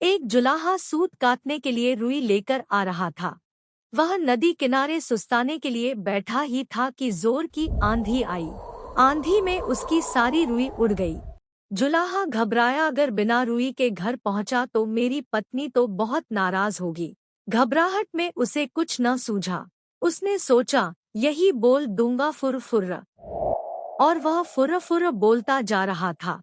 एक जुलाहा सूत काटने के लिए रुई लेकर आ रहा था। वह नदी किनारे सुस्ताने के लिए बैठा ही था कि जोर की आंधी आई। आंधी में उसकी सारी रुई उड़ गई। जुलाहा घबराया, अगर बिना रुई के घर पहुंचा तो मेरी पत्नी तो बहुत नाराज होगी। घबराहट में उसे कुछ न सूझा। उसने सोचा, यही बोल दूंगा फुर फुर्र। और वह फुर्र फुर्र बोलता जा रहा था।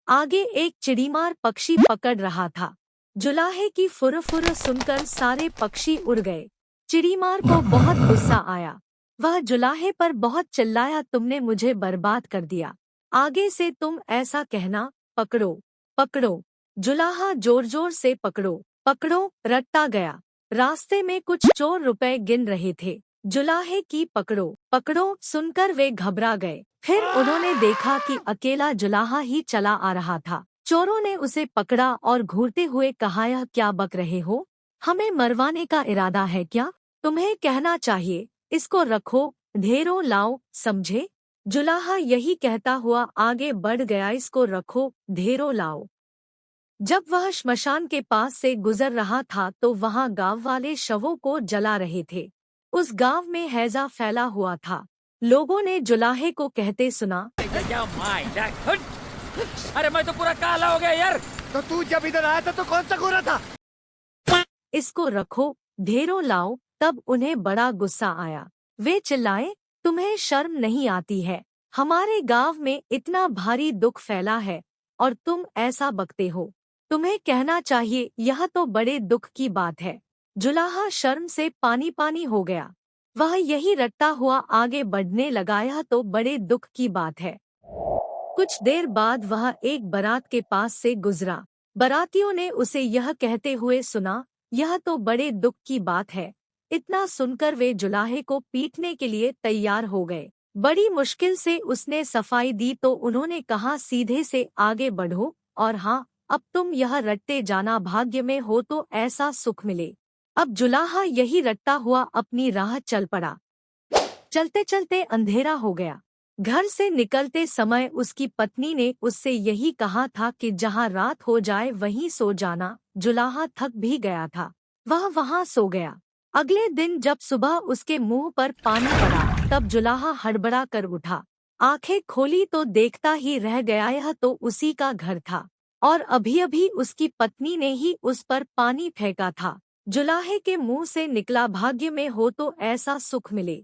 आगे एक चिड़ीमार पक्षी पकड़ रहा था। जुलाहे की फुर सुनकर सारे पक्षी उड़ गए। चिड़ीमार को बहुत गुस्सा आया। वह जुलाहे पर बहुत चिल्लाया, तुमने मुझे बर्बाद कर दिया। आगे से तुम ऐसा कहना, पकड़ो पकड़ो। जुलाहा जोर जोर से पकड़ो पकड़ो रटता गया। रास्ते में कुछ चोर रुपए गिन रहे थे। जुलाहे की पकड़ो पकड़ो सुनकर वे घबरा गए। फिर उन्होंने देखा कि अकेला जुलाहा ही चला आ रहा था। चोरों ने उसे पकड़ा और घूरते हुए कहा, यह क्या बक रहे हो? हमें मरवाने का इरादा है क्या? तुम्हें कहना चाहिए, इसको रखो, ढेरों लाओ, समझे? जुलाहा यही कहता हुआ आगे बढ़ गया, इसको रखो, ढेरों लाओ। जब वह श्मशान के पास से गुजर रहा था तो वहां गांव वाले शवों को जला रहे थे। उस गांव में हैजा फैला हुआ था। लोगों ने जुलाहे को कहते सुना, क्या माय खुद। अरे मैं तो पूरा काला हो गया यार। तो तू जब इधर आया था तो कौन सा गोरा था? इसको रखो, ढेरों लाओ। तब उन्हें बड़ा गुस्सा आया। वे चिल्लाए, तुम्हें शर्म नहीं आती है? हमारे गांव में इतना भारी दुख फैला है और तुम ऐसा बकते हो। तुम्हें कहना चाहिए, यह तो बड़े दुख की बात है। जुलाहा शर्म से पानी पानी हो गया। वह यही रटता हुआ आगे बढ़ने लगा, यह तो बड़े दुख की बात है। कुछ देर बाद वह एक बारात के पास से गुजरा। बारातियों ने उसे यह कहते हुए सुना, यह तो बड़े दुख की बात है। इतना सुनकर वे जुलाहे को पीटने के लिए तैयार हो गए। बड़ी मुश्किल से उसने सफाई दी तो उन्होंने कहा, सीधे से आगे बढ़ो और हाँ, अब तुम यह रटते जाना, भाग्य में हो तो ऐसा सुख मिले। अब जुलाहा यही रटता हुआ अपनी राह चल पड़ा। चलते चलते अंधेरा हो गया। घर से निकलते समय उसकी पत्नी ने उससे यही कहा था कि जहाँ रात हो जाए वहीं सो जाना। जुलाहा थक भी गया था, वह वहाँ सो गया। अगले दिन जब सुबह उसके मुंह पर पानी पड़ा तब जुलाहा हड़बड़ा कर उठा। आंखें खोली तो देखता ही रह गया, यह तो उसी का घर था और अभी अभी उसकी पत्नी ने ही उस पर पानी फेंका था। जुलाहे के मुंह से निकला, भाग्य में हो तो ऐसा सुख मिले।